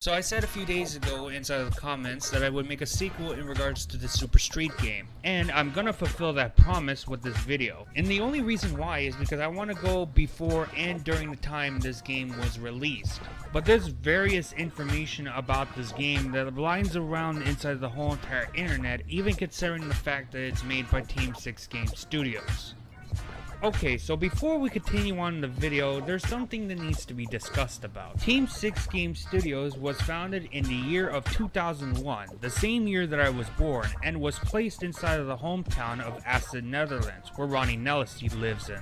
So I said a few days ago inside the comments that I would make a sequel in regards to the Super Street game, and I'm gonna fulfill that promise with this video. And the only reason why is because I want to go before and during the time this game was released. But there's various information about this game that lines around inside the whole entire internet, even considering the fact that it's made by Team 6 Game Studios. Okay, so before we continue on in the video, there's something that needs to be discussed about. Team 6 Game Studios was founded in the year of 2001, the same year that I was born, and was placed inside of the hometown of Assen, Netherlands, where Ronnie Nellis lives in.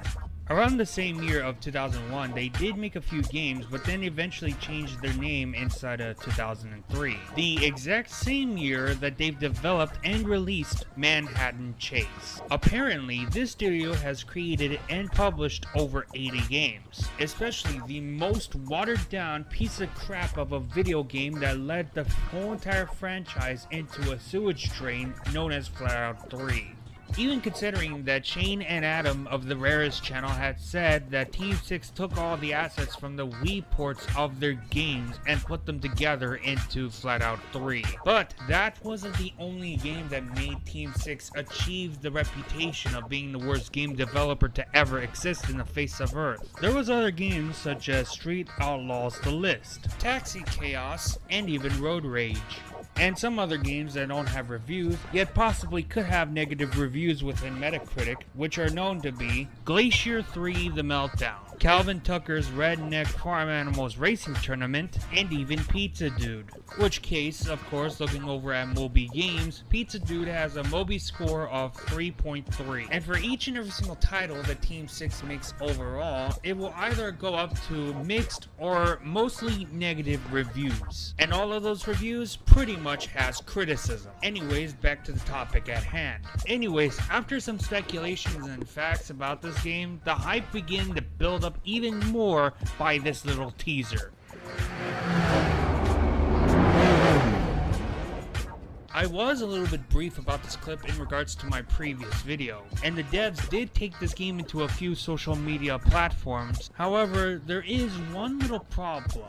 Around the same year of 2001, they did make a few games, but then eventually changed their name inside of 2003. The exact same year that they've developed and released Manhattan Chase. Apparently, this studio has created and published over 80 games, especially the most watered down piece of crap of a video game that led the whole entire franchise into a sewage drain known as Fallout 3. Even considering that Shane and Adam of the Rarest channel had said that Team 6 took all the assets from the Wii ports of their games and put them together into Fallout 3. But that wasn't the only game that made Team 6 achieve the reputation of being the worst game developer to ever exist in the face of Earth. There was other games such as Street Outlaws The List, Taxi Chaos, and even Road Rage. And some other games that don't have reviews, yet possibly could have negative reviews within Metacritic, which are known to be Glacier 3 The Meltdown, Calvin Tucker's Redneck Farm Animals Racing Tournament, and even Pizza Dude. Which case, of course, looking over at Moby Games, Pizza Dude has a Moby score of 3.3. And for each and every single title that Team 6 makes overall, it will either go up to mixed or mostly negative reviews. And all of those reviews pretty much has criticism. Anyways, back to the topic at hand. Anyways, after some speculations and facts about this game, the hype began to build up even more by this little teaser. I was a little bit brief about this clip in regards to my previous video, and the devs did take this game into a few social media platforms. However, there is one little problem.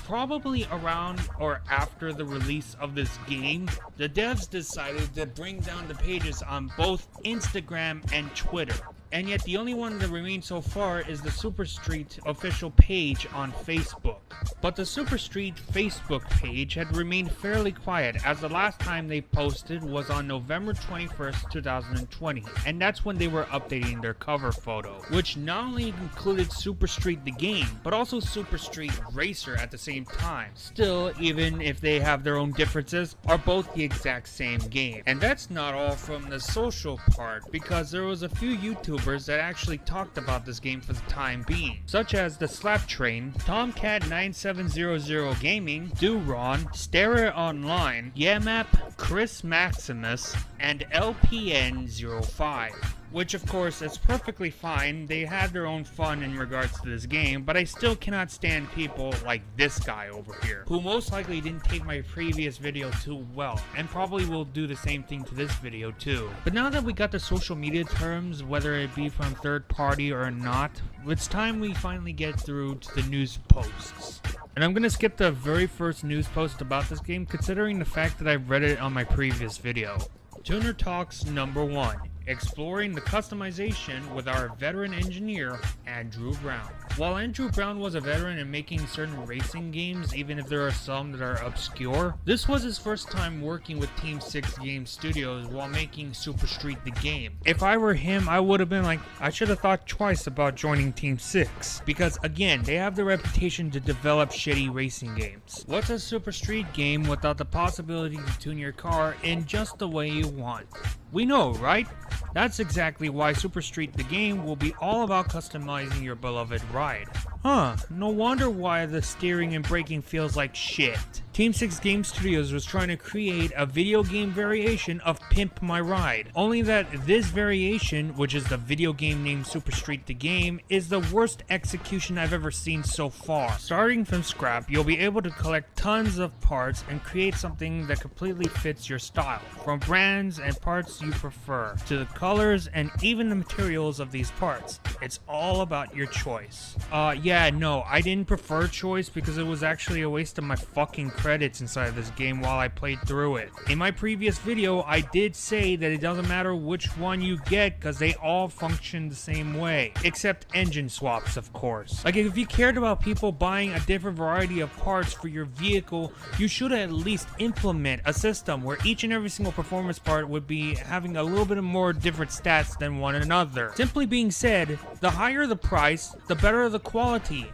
Probably around or after the release of this game, the devs decided to bring down the pages on both Instagram and Twitter. And yet the only one that remains so far is the Super Street official page on Facebook. But the Super Street Facebook page had remained fairly quiet, as the last time they posted was on November 21st, 2020, and that's when they were updating their cover photo, which not only included Super Street the game, but also Super Street Racer at the same time. Still, even if they have their own differences, are both the exact same game. And that's not all from the social part, because there was a few YouTubers that actually talked about this game for the time being, such as the Slap Train, Tomcat 9700 Gaming, Duron, Stera Online, Yamap, Chris Maximus, and LPN05. Which of course is perfectly fine. They had their own fun in regards to this game, but I still cannot stand people like this guy over here, who most likely didn't take my previous video too well, and probably will do the same thing to this video too. But now that we got the social media terms, whether it be from third party or not, it's time we finally get through to the news posts. And I'm gonna skip the very first news post about this game, considering the fact that I've read it on my previous video. Tuner Talks number 1. Exploring the customization with our veteran engineer, Andrew Brown. While Andrew Brown was a veteran in making certain racing games, even if there are some that are obscure, this was his first time working with Team 6 Game Studios while making Super Street the game. If I were him, I would have been like, I should have thought twice about joining Team 6. Because again, they have the reputation to develop shitty racing games. What's a Super Street game without the possibility to tune your car in just the way you want? We know, right? That's exactly why Super Street the game will be all about customizing your beloved ride. Huh, no wonder why the steering and braking feels like shit. Team 6 Game Studios was trying to create a video game variation of Pimp My Ride. Only that this variation, which is the video game named Super Street the Game, is the worst execution I've ever seen so far. Starting from scrap, you'll be able to collect tons of parts and create something that completely fits your style. From brands and parts you prefer, to the colors and even the materials of these parts. It's all about your choice. Yeah, no, I didn't prefer choice because it was actually a waste of my fucking credit credits inside of this game while I played through it. In my previous video, I did say that it doesn't matter which one you get because they all function the same way, except engine swaps, of course. Like, if you cared about people buying a different variety of parts for your vehicle, you should at least implement a system where each and every single performance part would be having a little bit more different stats than one another. Simply being said, the higher the price, the better the quality.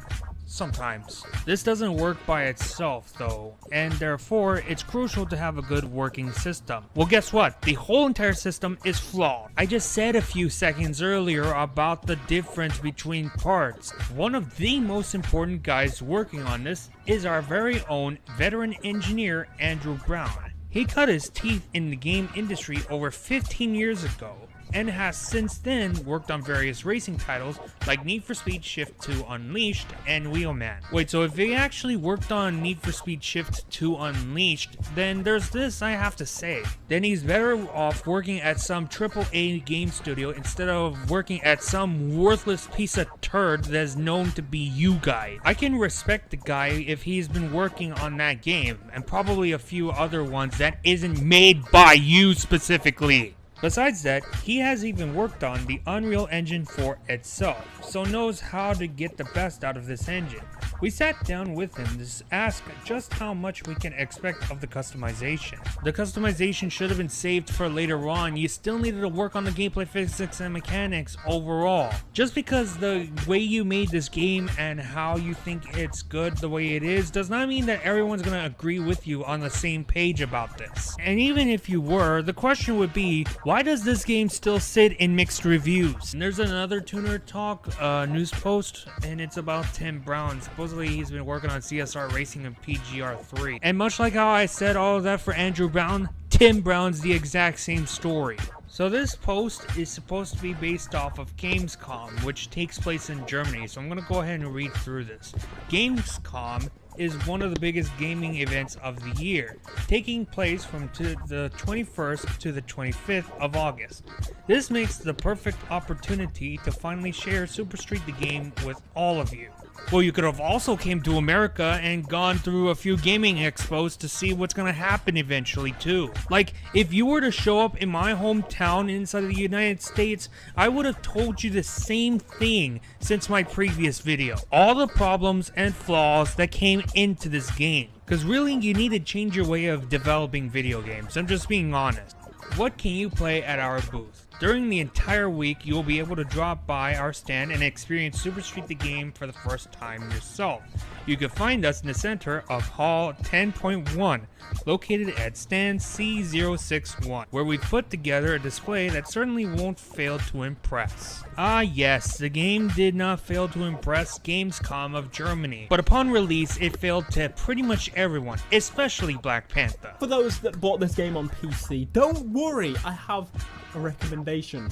Sometimes. This doesn't work by itself though, and therefore it's crucial to have a good working system. Well, guess what? The whole entire system is flawed. I just said a few seconds earlier about the difference between parts. One of the most important guys working on this is our very own veteran engineer, Andrew Brown. He cut his teeth in the game industry over 15 years ago, and has since then worked on various racing titles like Need for Speed Shift 2 Unleashed and Wheelman. Wait, so if he actually worked on Need for Speed Shift 2 Unleashed, then there's this I have to say. Then he's better off working at some AAA game studio instead of working at some worthless piece of turd that is known to be you guys. I can respect the guy if he's been working on that game, and probably a few other ones that isn't made by you specifically. Besides that, he has even worked on the Unreal Engine 4 itself, so knows how to get the best out of this engine. We sat down with him to ask just how much we can expect of the customization. The customization should have been saved for later on. You still needed to work on the gameplay physics and mechanics overall. Just because the way you made this game and how you think it's good the way it is does not mean that everyone's going to agree with you on the same page about this. And even if you were, the question would be, why does this game still sit in mixed reviews? And there's another Tuner Talk news post, and it's about Tim Brown. Supposedly he's been working on CSR Racing and PGR3. And much like how I said all of that for Andrew Brown, Tim Brown's the exact same story. So this post is supposed to be based off of Gamescom, which takes place in Germany. So I'm going to go ahead and read through this. Gamescom is one of the biggest gaming events of the year, taking place from the 21st to the 25th of August. This makes the perfect opportunity to finally share Super Street the game with all of you. Well, you could have also came to America and gone through a few gaming expos to see what's going to happen eventually too. Like, if you were to show up in my hometown inside of the United States, I would have told you the same thing since my previous video. All the problems and flaws that came into this game. Because really, you need to change your way of developing video games. I'm just being honest. What can you play at our booth? During the entire week, you'll be able to drop by our stand and experience Super Street the game for the first time yourself. You can find us in the center of Hall 10.1, located at stand C061, where we've put together a display that certainly won't fail to impress. Ah yes, the game did not fail to impress Gamescom of Germany, but upon release it failed to pretty much everyone, especially Black Panther. For those that bought this game on PC, don't worry, I have a recommendation.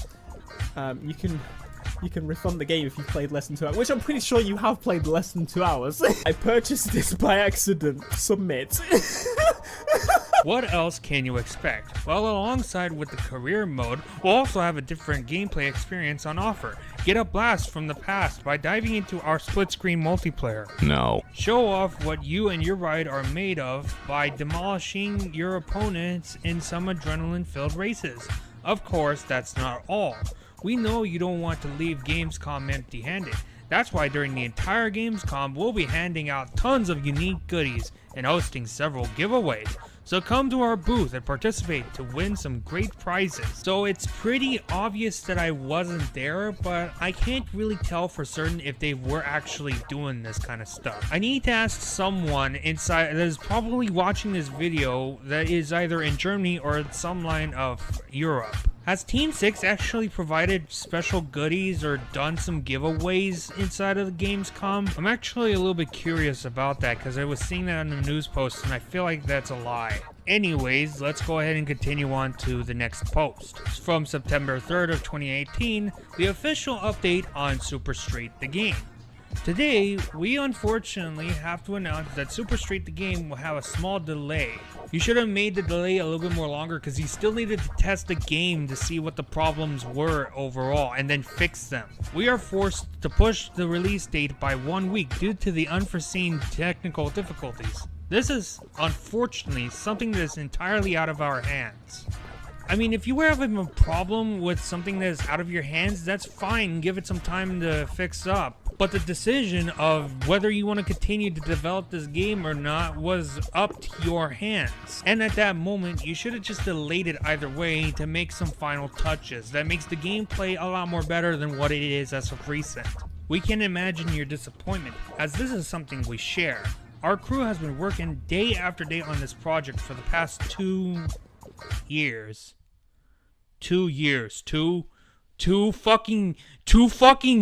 You can refund the game if you've played less than 2 hours, which I'm pretty sure you have played less than 2 hours. I purchased this by accident. Submit. What else can you expect? Well, alongside with the career mode, we'll also have a different gameplay experience on offer. Get a blast from the past by diving into our split-screen multiplayer. No. Show off what you and your ride are made of by demolishing your opponents in some adrenaline-filled races. Of course, that's not all. We know you don't want to leave Gamescom empty-handed. That's why during the entire Gamescom, we'll be handing out tons of unique goodies and hosting several giveaways. So come to our booth and participate to win some great prizes. So it's pretty obvious that I wasn't there, but I can't really tell for certain if they were actually doing this kind of stuff. I need to ask someone inside that is probably watching this video that is either in Germany or some line of Europe. Has Team 6 actually provided special goodies or done some giveaways inside of the Gamescom? I'm actually a little bit curious about that because I was seeing that on the news post and I feel like that's a lie. Anyways, let's go ahead and continue on to the next post. From September 3rd of 2018, the official update on Super Street the game. Today, we unfortunately have to announce that Super Street the game will have a small delay. You should have made the delay a little bit more longer because you still needed to test the game to see what the problems were overall and then fix them. We are forced to push the release date by 1 week due to the unforeseen technical difficulties. This is, unfortunately, something that is entirely out of our hands. I mean, if you have a problem with something that is out of your hands, that's fine. Give it some time to fix up. But the decision of whether you want to continue to develop this game or not was up to your hands. And at that moment, you should have just delayed it either way to make some final touches that makes the gameplay a lot more better than what it is as of recent. We can imagine your disappointment, as this is something we share. Our crew has been working day after day on this project for the past 2 years. 2 years. Two fucking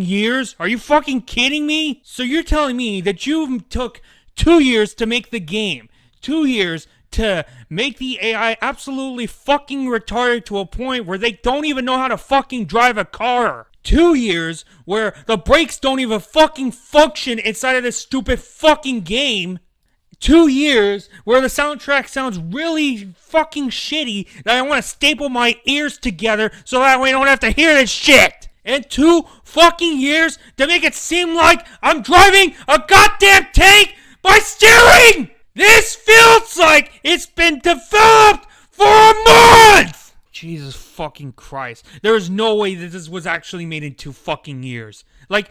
years? Are you fucking kidding me? So you're telling me that you took 2 years to make the game. 2 years to make the AI absolutely fucking retarded to a point where they don't even know how to fucking drive a car. 2 years where the brakes don't even fucking function inside of this stupid fucking game. 2 years where the soundtrack sounds really fucking shitty that I want to staple my ears together so that way I don't have to hear this shit. And 2 fucking years to make it seem like I'm driving a goddamn tank by steering! This feels like it's been developed for a month! Jesus fucking Christ. There is no way that this was actually made in 2 fucking years. Like,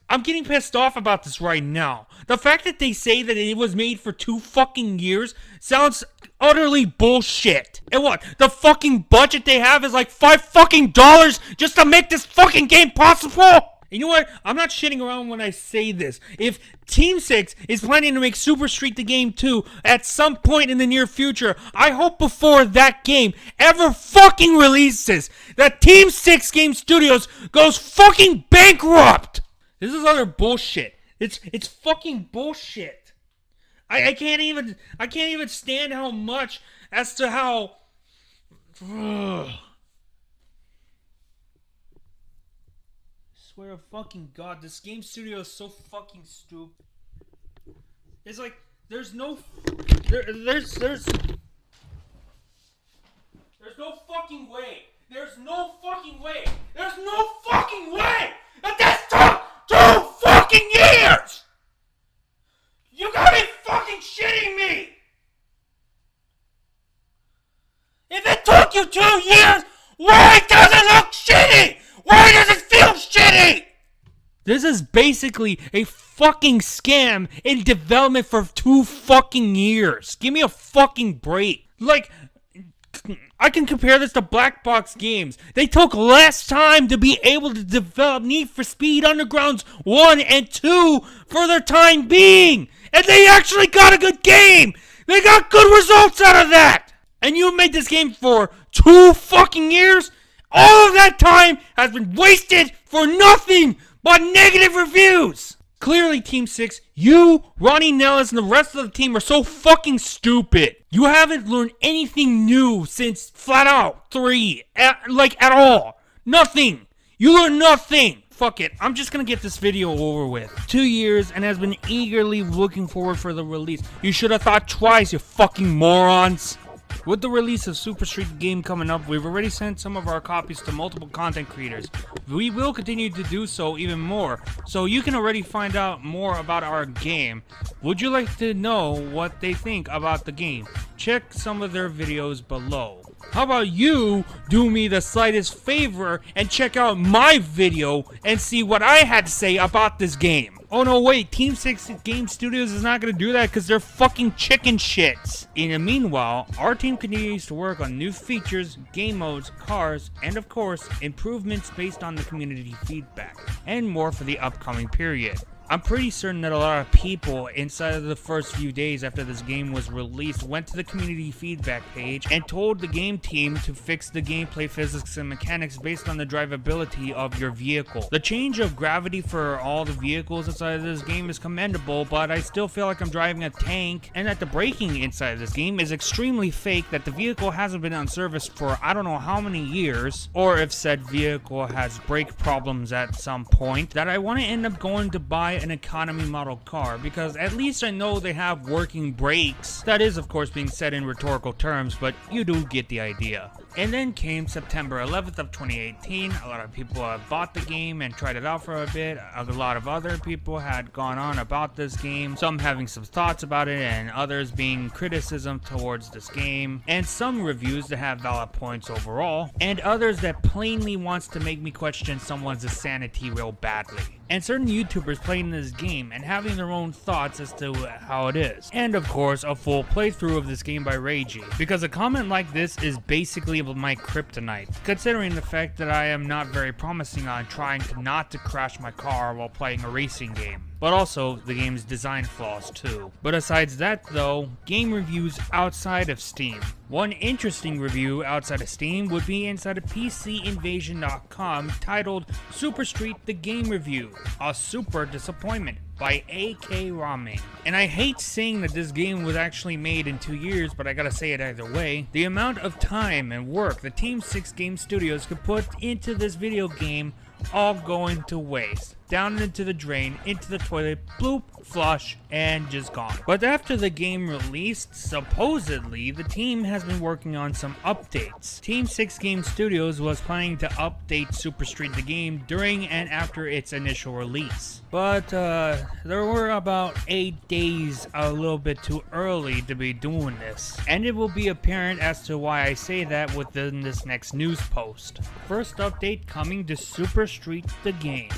I'm getting pissed off about this right now. The fact that they say that it was made for 2 fucking years sounds utterly bullshit. And what? The fucking budget they have is like $5 fucking just to make this fucking game possible? You know what? I'm not shitting around when I say this. If Team 6 is planning to make Super Street the Game 2 at some point in the near future, I hope before that game ever fucking releases, that Team 6 Game Studios goes fucking bankrupt! This is utter bullshit. It's fucking bullshit. I can't even stand how much as to how I swear to fucking God, this game studio is so fucking stupid. It's like there's no fucking way. There's no fucking way that this took 2 fucking years! You gotta be fucking shitting me! If it took you 2 years, why does it look shitty? Why does it feel shitty? This is basically a fucking scam in development for 2 fucking years. Give me a fucking break. Like, I can compare this to Black Box Games. They took less time to be able to develop Need for Speed Undergrounds 1 and 2 for their time being. And they actually got a good game. They got good results out of that. And you made this game for 2 fucking years? All of that time has been wasted for nothing but negative reviews. Clearly, Team 6, you, Ronnie Nellis, and the rest of the team are so fucking stupid. You haven't learned anything new since Flat Out 3. At all. Nothing. You learned nothing. Fuck it. I'm just gonna get this video over with. 2 years and has been eagerly looking forward for the release. You should have thought twice, you fucking morons. With the release of Super Street the Game coming up, we've already sent some of our copies to multiple content creators. We will continue to do so even more, so you can already find out more about our game. Would you like to know what they think about the game? Check some of their videos below. How about you do me the slightest favor and check out my video and see what I had to say about this game? Oh no, wait, Team 6 Game Studios is not going to do that because they're fucking chicken shits. In the meanwhile, our team continues to work on new features, game modes, cars, and of course, improvements based on the community feedback, and more for the upcoming period. I'm pretty certain that a lot of people inside of the first few days after this game was released went to the community feedback page and told the game team to fix the gameplay physics and mechanics based on the drivability of your vehicle. The change of gravity for all the vehicles inside of this game is commendable, but I still feel like I'm driving a tank, and that the braking inside of this game is extremely fake, that the vehicle hasn't been on service for I don't know how many years, or if said vehicle has brake problems at some point, that I want to end up going to buy an economy model car because at least I know they have working brakes. That is of course being said in rhetorical terms, but you do get the idea. And then came September 11th of 2018. A lot of people have bought the game and tried it out for a bit. A lot of other people had gone on about this game, some having some thoughts about it and others being criticism towards this game, and some reviews that have valid points overall, and others that plainly wants to make me question someone's sanity real badly. And certain YouTubers playing this game and having their own thoughts as to how it is. And of course, a full playthrough of this game by Ragey, because a comment like this is basically my kryptonite, considering the fact that I am not very promising on trying not to crash my car while playing a racing game. But also the game's design flaws too. But aside that though, game reviews outside of Steam. One interesting review outside of Steam would be inside of PCinvasion.com titled Super Street the Game Review, a super disappointment by AK Ramen. And I hate saying that this game was actually made in 2 years, but I gotta say it either way. The amount of time and work the Team 6 Game Studios could put into this video game all going to waste. Down into the drain, into the toilet, bloop, flush, and just gone. But after the game released, supposedly, the team has been working on some updates. Team 6 Game Studios was planning to update Super Street the game during and after its initial release. But there were about 8 days a little bit too early to be doing this. And it will be apparent as to why I say that within this next news post. First update coming to Super Street the game.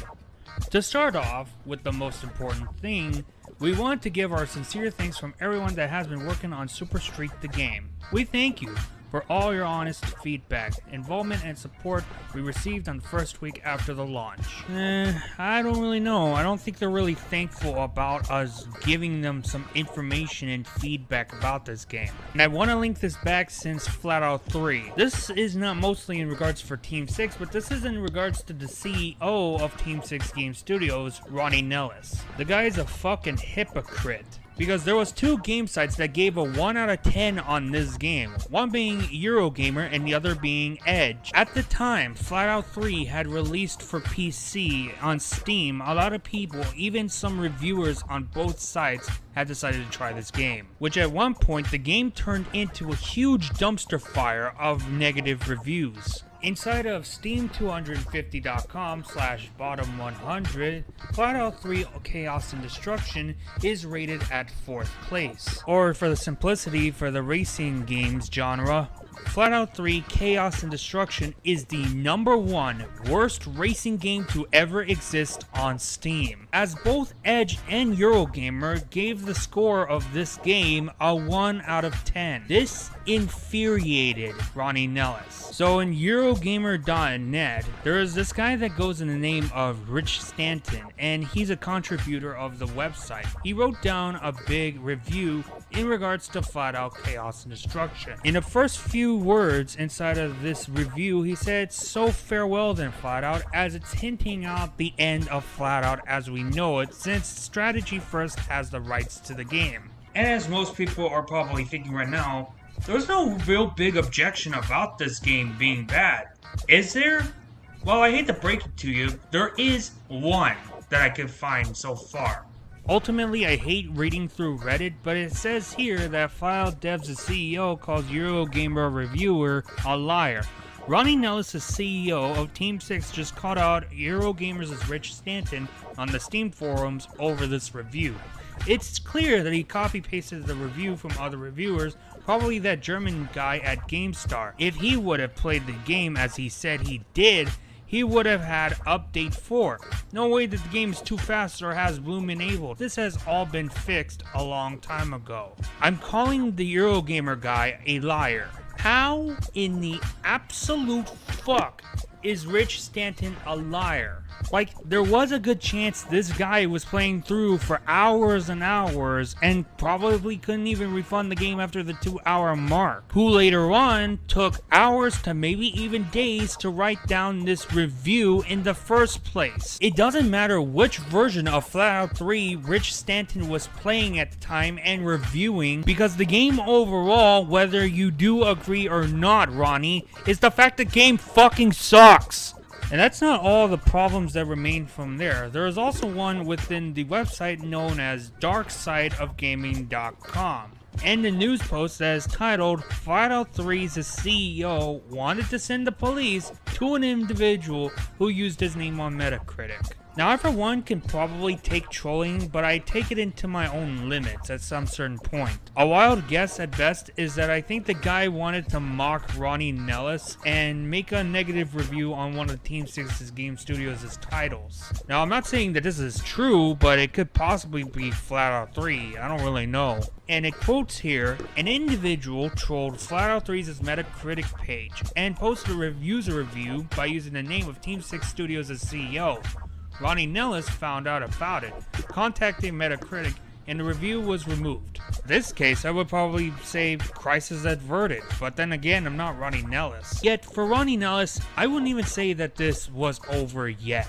To start off with the most important thing, we want to give our sincere thanks from everyone that has been working on Super Street the game. We thank you for all your honest feedback, involvement, and support we received on the first week after the launch. I don't really know. I don't think they're really thankful about us giving them some information and feedback about this game. And I want to link this back since Flatout 3. This is not mostly in regards for Team 6, but this is in regards to the CEO of Team 6 Game Studios, Ronnie Nellis. The guy is a fucking hypocrite. Because there was 2 game sites that gave a 1 out of 10 on this game, one being Eurogamer and the other being Edge. At the time, Flatout 3 had released for PC on Steam. A lot of people, even some reviewers on both sites, had decided to try this game, which at one point the game turned into a huge dumpster fire of negative reviews. Inside of Steam250.com/bottom100, Flatout 3 Chaos and Destruction is rated at 4th place. Or for the simplicity for the racing games genre, Flatout 3 Chaos and Destruction is the #1 worst racing game to ever exist on Steam, as both Edge and Eurogamer gave the score of this game a 1 out of 10. This infuriated Ronnie Nellis. So in Eurogamer.net, there is this guy that goes in the name of Rich Stanton, and he's a contributor of the website. He wrote down a big review in regards to Flatout Chaos and Destruction. In the first few words inside of this review, he said, "So farewell then Flatout, as it's hinting out the end of Flatout as we know it, since Strategy First has the rights to the game." And as most people are probably thinking right now, there's no real big objection about this game being bad, is there? Well, I hate to break it to you, there is one that I could find so far. Ultimately, I hate reading through Reddit, but it says here that Flatout Devs' CEO calls Eurogamer reviewer a liar. Ronnie Nellis, the CEO of Team 6, just called out Eurogamer's Rich Stanton on the Steam forums over this review. It's clear that he copy-pasted the review from other reviewers, probably that German guy at GameStar. If he would have played the game as he said he did, he would have had Update 4. No way that the game is too fast or has Bloom enabled. This has all been fixed a long time ago. I'm calling the Eurogamer guy a liar. How in the absolute fuck is Rich Stanton a liar? Like, there was a good chance this guy was playing through for hours and hours and probably couldn't even refund the game after the 2-hour mark, who later on took hours to maybe even days to write down this review in the first place. It doesn't matter which version of Flatout 3 Rich Stanton was playing at the time and reviewing, because the game overall, whether you do agree or not, Ronnie, is the fact the game fucking sucks. And that's not all the problems that remain from there. There is also one within the website known as darksideofgaming.com. And the news post that is titled, Fallout 3's CEO wanted to send the police to an individual who used his name on Metacritic. Now, I for one can probably take trolling, but I take it into my own limits at some certain point. A wild guess at best is that I think the guy wanted to mock Ronnie Nellis and make a negative review on one of Team 6's game studios' titles. Now, I'm not saying that this is true, but it could possibly be Fallout 3, I don't really know. And it quotes here, an individual trolled Fallout 3's Metacritic page and posted a user review by using the name of Team 6 Studios' CEO. Ronnie Nellis found out about it, contacting Metacritic, and the review was removed. In this case, I would probably say crisis averted, but then again, I'm not Ronnie Nellis. Yet, for Ronnie Nellis, I wouldn't even say that this was over yet.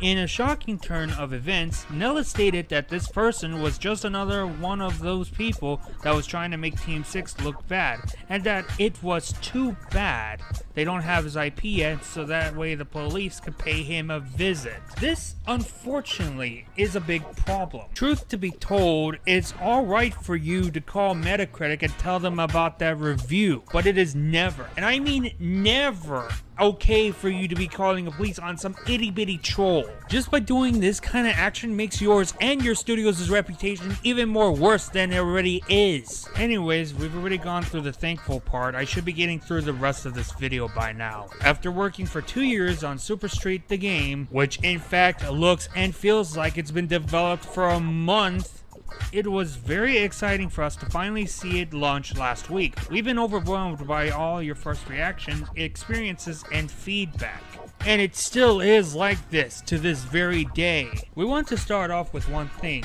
In a shocking turn of events, Nellis stated that this person was just another one of those people that was trying to make Team 6 look bad, and that it was too bad they don't have his IP yet, so that way the police could pay him a visit. This, unfortunately, is a big problem. Truth to be told, it's alright for you to call Metacritic and tell them about that review, but it is never, and I mean never, okay for you to be calling the police on some itty-bitty troll. Just by doing this kind of action makes yours and your studio's reputation even more worse than it already is. Anyways, we've already gone through the thankful part. I should be getting through the rest of this video by now. After working for 2 years on Super Street the game, which in fact looks and feels like it's been developed for a month, it was very exciting for us to finally see it launch last week. We've been overwhelmed by all your first reactions, experiences, and feedback. And it still is like this to this very day. We want to start off with one thing.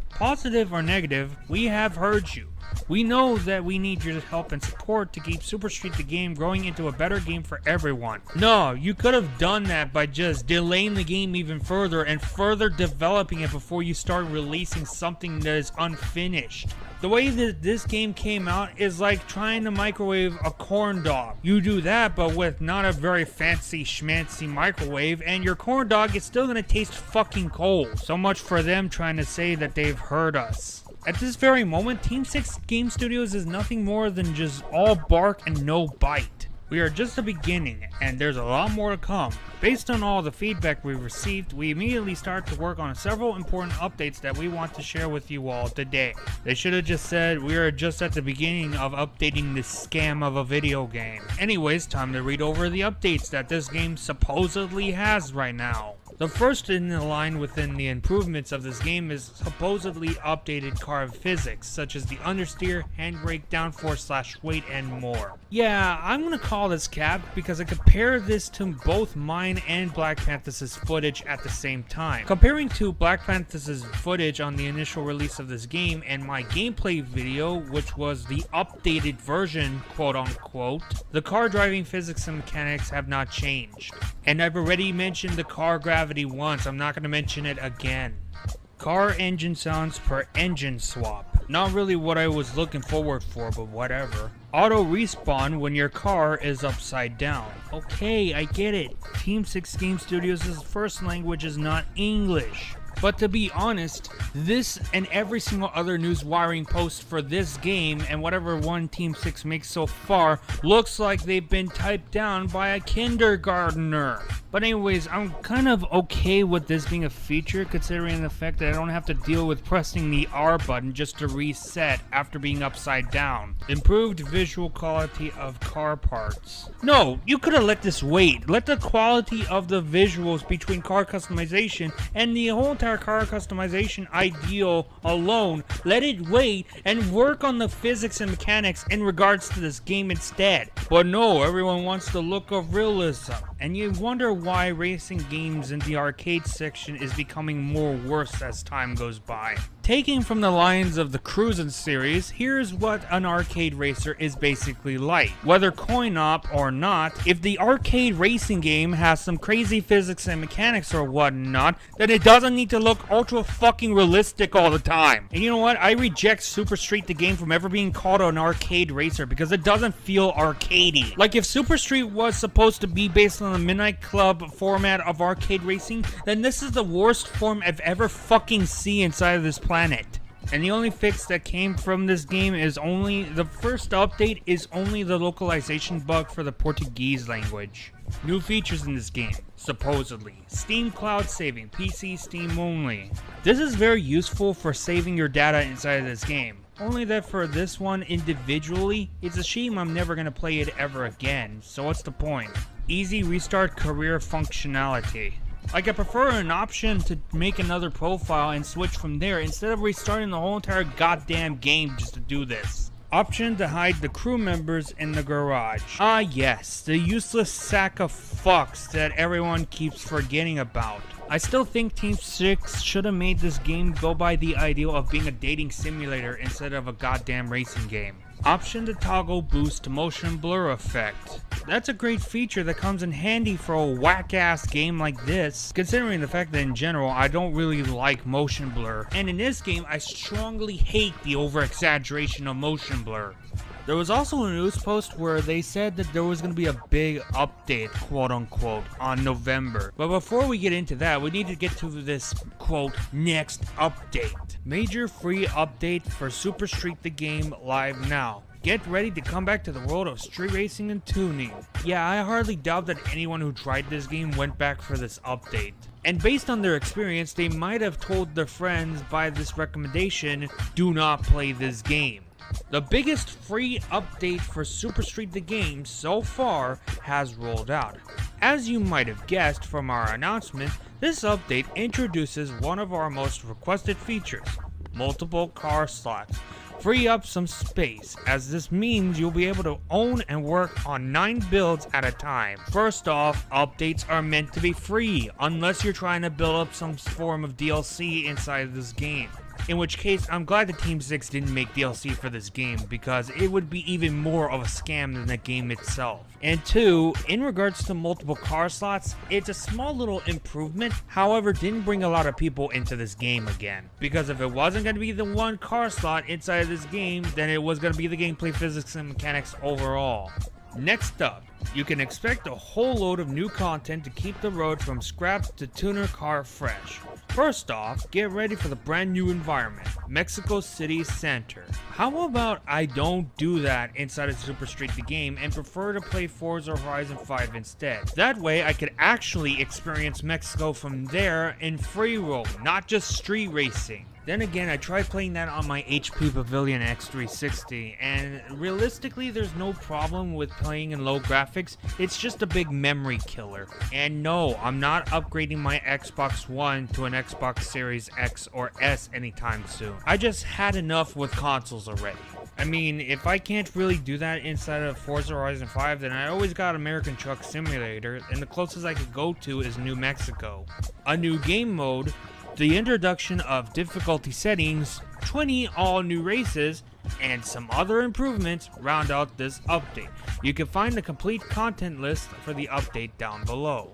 Positive or negative, we have heard you. We know that we need your help and support to keep Super Street the game growing into a better game for everyone. No, you could have done that by just delaying the game even further and further developing it before you start releasing something that is unfinished. The way that this game came out is like trying to microwave a corn dog. You do that, but with not a very fancy schmancy microwave, and your corn dog is still gonna taste fucking cold. So much for them trying to say that they've heard us. At this very moment, Team 6 Game Studios is nothing more than just all bark and no bite. We are just the beginning, and there's a lot more to come. Based on all the feedback we received, we immediately start to work on several important updates that we want to share with you all today. They should have just said we are just at the beginning of updating this scam of a video game. Anyways, time to read over the updates that this game supposedly has right now. The first in the line within the improvements of this game is supposedly updated car physics, such as the understeer, handbrake, downforce / weight, and more. Yeah, I'm gonna call this cap because I compare this to both mine and Black Panther's footage at the same time. Comparing to Black Panther's footage on the initial release of this game and my gameplay video, which was the updated version, quote unquote, the car driving physics and mechanics have not changed. And I've already mentioned the car gravity once, I'm not going to mention it again. Car engine sounds per engine swap. Not really what I was looking forward for, but whatever. Auto respawn when your car is upside down. Okay, I get it. Team 6 Game Studios' first language is not English. But to be honest, this and every single other news wiring post for this game and whatever one Team 6 makes so far looks like they've been typed down by a kindergartner. But anyways, I'm kind of okay with this being a feature considering the fact that I don't have to deal with pressing the R button just to reset after being upside down. Improved visual quality of car parts. No, you could have let this wait. Let the quality of the visuals between car customization and the whole entire car customization ideal alone, let it wait and work on the physics and mechanics in regards to this game instead. But no, everyone wants the look of realism. And you wonder why racing games in the arcade section is becoming more worse as time goes by. Taking from the lines of the Cruisin' series, here's what an arcade racer is basically like. Whether coin-op or not, if the arcade racing game has some crazy physics and mechanics or whatnot, then it doesn't need to look ultra fucking realistic all the time. And you know what? I reject Super Street the game from ever being called an arcade racer because it doesn't feel arcadey. Like if Super Street was supposed to be based on the Midnight Club format of arcade racing, then this is the worst form I've ever fucking seen inside of this planet. And the only fix that came from this game is the first update is only the localization bug for the Portuguese language. New features in this game, supposedly. Steam Cloud Saving, PC Steam only. This is very useful for saving your data inside of this game. Only that for this one individually, it's a shame I'm never gonna play it ever again, so what's the point? Easy restart career functionality. Like, I prefer an option to make another profile and switch from there instead of restarting the whole entire goddamn game just to do this. Option to hide the crew members in the garage. Ah yes, the useless sack of fucks that everyone keeps forgetting about. I still think Team 6 should have made this game go by the ideal of being a dating simulator instead of a goddamn racing game. Option to toggle boost motion blur effect. That's a great feature that comes in handy for a whack-ass game like this, considering the fact that in general I don't really like motion blur, and in this game I strongly hate the over-exaggeration of motion blur. There was also a news post where they said that there was going to be a big update, quote unquote, on November. But before we get into that, we need to get to this, quote, next update. Major free update for Super Street the game live now. Get ready to come back to the world of street racing and tuning. Yeah, I hardly doubt that anyone who tried this game went back for this update. And based on their experience, they might have told their friends by this recommendation, do not play this game. The biggest free update for Super Street the game so far has rolled out. As you might have guessed from our announcement, this update introduces one of our most requested features, multiple car slots. Free up some space, as this means you'll be able to own and work on 9 builds at a time. First off, updates are meant to be free, unless you're trying to build up some form of DLC inside of this game. In which case, I'm glad that Team 6 didn't make DLC for this game, because it would be even more of a scam than the game itself. And 2, in regards to multiple car slots, it's a small little improvement, however didn't bring a lot of people into this game again. Because if it wasn't going to be the one car slot inside of this game, then it was going to be the gameplay physics and mechanics overall. Next up, you can expect a whole load of new content to keep the road from scrap to tuner car fresh. First off, get ready for the brand new environment, Mexico City Center. How about I don't do that inside of Super Street the game and prefer to play Forza Horizon 5 instead. That way I could actually experience Mexico from there in free roam, not just street racing. Then again, I tried playing that on my HP Pavilion X360, and realistically there's no problem with playing in low graphics, it's just a big memory killer. And no, I'm not upgrading my Xbox One to an Xbox Series X or S anytime soon. I just had enough with consoles already. I mean, if I can't really do that inside of Forza Horizon 5, then I always got American Truck Simulator, and the closest I could go to is New Mexico. A new game mode, the introduction of difficulty settings, 20 all-new races, and some other improvements round out this update. You can find the complete content list for the update down below.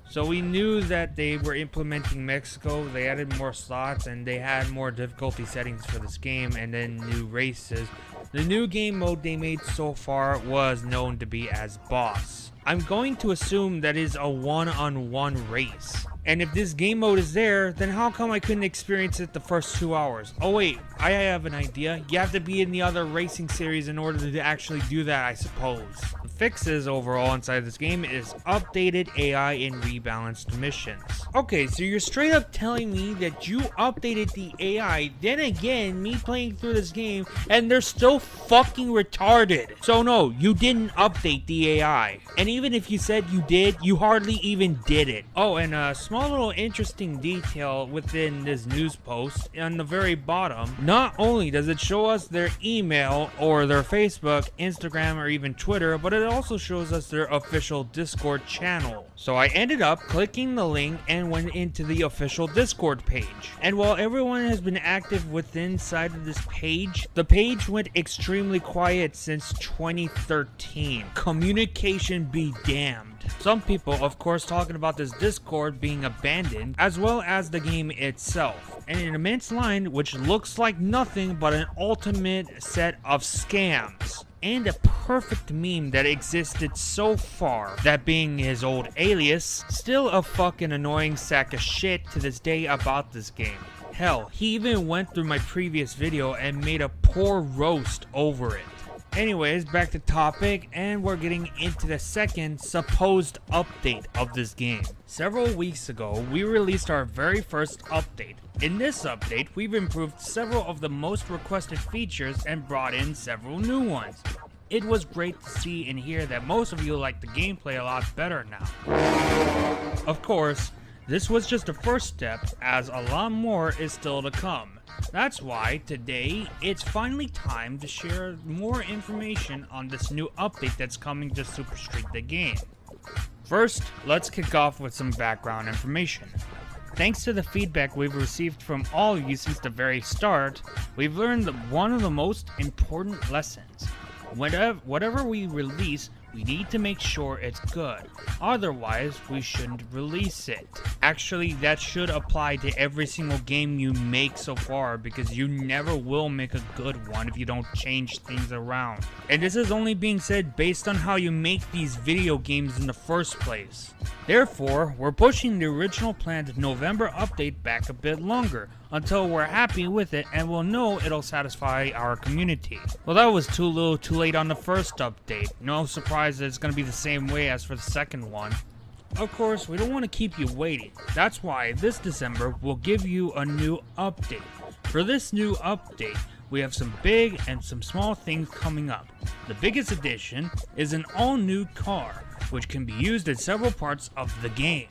So we knew that they were implementing Mexico, they added more slots, and they had more difficulty settings for this game, and then new races. The new game mode they made so far was known to be as Boss. I'm going to assume that is a one-on-one race. And if this game mode is there, then how come I couldn't experience it the first 2 hours? Oh wait, I have an idea. You have to be in the other racing series in order to actually do that, I suppose. The fixes overall inside this game is updated AI and rebalanced missions. Okay, so you're straight up telling me that you updated the AI, then again, me playing through this game, and they're still fucking retarded. So no, you didn't update the AI. And even if you said you did, you hardly even did it. Oh, and a small little interesting detail within this news post, on the very bottom, not only does it show us their email or their Facebook, Instagram, or even Twitter, but it also shows us their official Discord channel. So I ended up clicking the link and went into the official Discord page. And while everyone has been active within inside of this page, the page went extremely quiet since 2013. Communication be damned. Some people, of course, talking about this Discord being abandoned, as well as the game itself, and an immense line which looks like nothing but an ultimate set of scams. And a perfect meme that existed so far, that being his old alias, still a fucking annoying sack of shit to this day about this game. Hell, he even went through my previous video and made a poor roast over it. Anyways, back to topic, and we're getting into the second supposed update of this game. Several weeks ago, we released our very first update. In this update, we've improved several of the most requested features and brought in several new ones. It was great to see and hear that most of you like the gameplay a lot better now. Of course, this was just the first step, as a lot more is still to come. That's why today it's finally time to share more information on this new update that's coming to Super Street the game. First, let's kick off with some background information. Thanks to the feedback we've received from all of you since the very start, we've learned one of the most important lessons. Whatever we release, we need to make sure it's good. Otherwise, we shouldn't release it. Actually, that should apply to every single game you make so far, because you never will make a good one if you don't change things around. And this is only being said based on how you make these video games in the first place. Therefore, we're pushing the original planned November update back a bit longer, until we're happy with it and we'll know it'll satisfy our community. Well, that was too little too late on the first update. No surprise that it's going to be the same way as for the second one. Of course, we don't want to keep you waiting. That's why this December we'll give you a new update. For this new update, we have some big and some small things coming up. The biggest addition is an all-new car, which can be used in several parts of the game,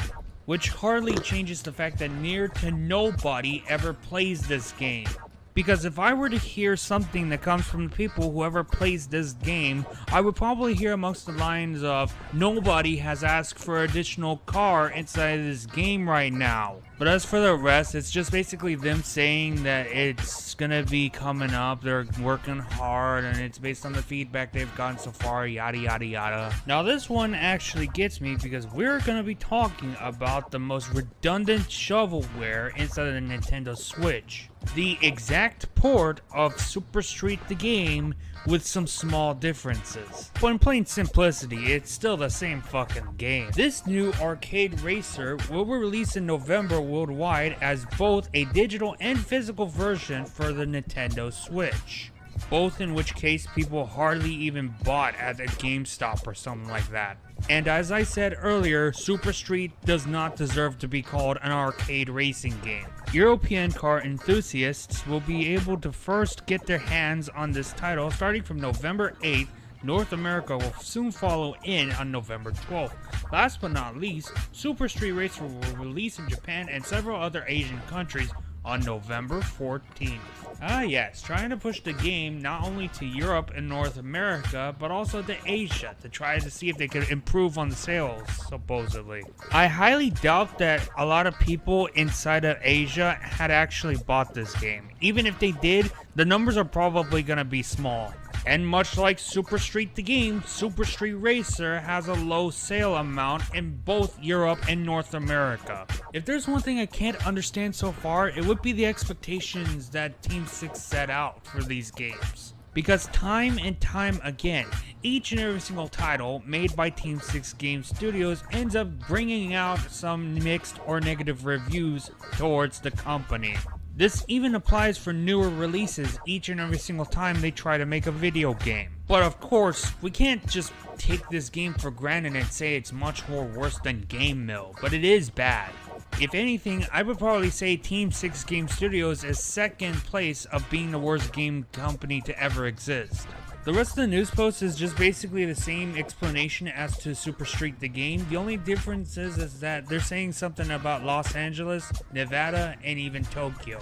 which hardly changes the fact that near to nobody ever plays this game. Because if I were to hear something that comes from the people who ever plays this game, I would probably hear amongst the lines of, nobody has asked for additional car inside of this game right now. But as for the rest, it's just basically them saying that it's gonna be coming up, they're working hard, and it's based on the feedback they've gotten so far, yada yada yada. Now this one actually gets me because we're gonna be talking about the most redundant shovelware inside of the Nintendo Switch. The exact port of Super Street the game with some small differences. But in plain simplicity, it's still the same fucking game. This new arcade racer will be released in November worldwide as both a digital and physical version for the Nintendo Switch. Both in which case people hardly even bought at a GameStop or something like that. And as I said earlier, Super Street does not deserve to be called an arcade racing game. European car enthusiasts will be able to first get their hands on this title starting from November 8th. North America will soon follow in on November 12th. Last but not least, Super Street Racer will release in Japan and several other Asian countries on November 14th. Ah yes, trying to push the game not only to Europe and North America, but also to Asia to try to see if they could improve on the sales, supposedly. I highly doubt that a lot of people inside of Asia had actually bought this game. Even if they did, the numbers are probably gonna be small. And much like Super Street the game, Super Street Racer has a low sale amount in both Europe and North America. If there's one thing I can't understand so far, it would be the expectations that Team 6 set out for these games. Because time and time again, each and every single title made by Team 6 Game Studios ends up bringing out some mixed or negative reviews towards the company. This even applies for newer releases each and every single time they try to make a video game. But of course, we can't just take this game for granted and say it's much more worse than Game Mill, but it is bad. If anything, I would probably say Team 6 Game Studios is second place of being the worst game company to ever exist. The rest of the news post is just basically the same explanation as to Super Street the game. The only difference is that they're saying something about Los Angeles, Nevada, and even Tokyo.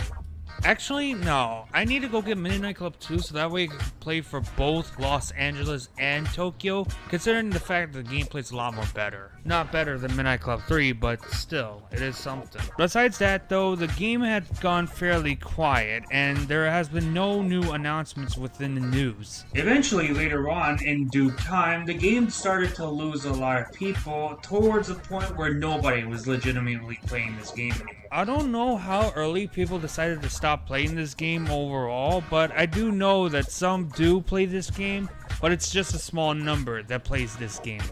Actually, no. I need to go get Midnight Club 2 so that way I can play for both Los Angeles and Tokyo, considering the fact that the gameplay's a lot more better. Not better than Midnight Club 3, but still, it is something. Besides that though, the game had gone fairly quiet, and there has been no new announcements within the news. Eventually, later on, in due time, the game started to lose a lot of people towards the point where nobody was legitimately playing this game anymore. I don't know how early people decided to stop playing this game overall, but I do know that some do play this game, but it's just a small number that plays this game.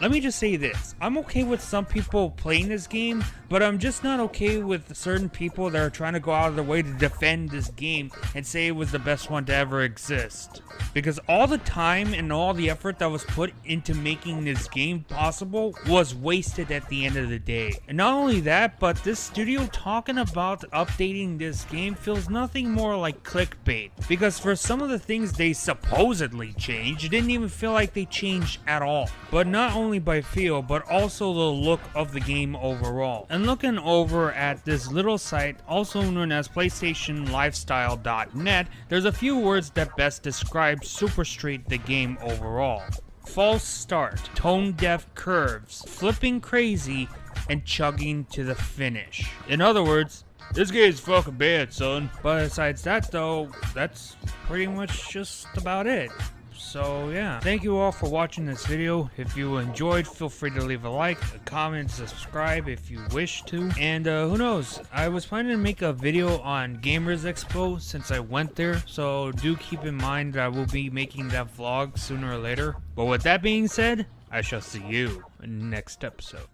Let me just say this, I'm okay with some people playing this game, but I'm just not okay with certain people that are trying to go out of their way to defend this game and say it was the best one to ever exist. Because all the time and all the effort that was put into making this game possible was wasted at the end of the day. And not only that, but this studio talking about updating this game feels nothing more like clickbait. Because for some of the things they supposedly changed, it didn't even feel like they changed at all. But not only by feel, but also the look of the game overall. And looking over at this little site, also known as PlayStationLifestyle.net, there's a few words that best describe Super Street the game overall. False start, tone-deaf curves, flipping crazy, and chugging to the finish. In other words, this game's fucking bad, son. But besides that though, that's pretty much just about it. So yeah, thank you all for watching this video. If you enjoyed, feel free to leave a like, a comment, subscribe if you wish to. And who knows, I was planning to make a video on Gamers Expo since I went there, so do keep in mind that I will be making that vlog sooner or later. But with that being said, I shall see you in the next episode.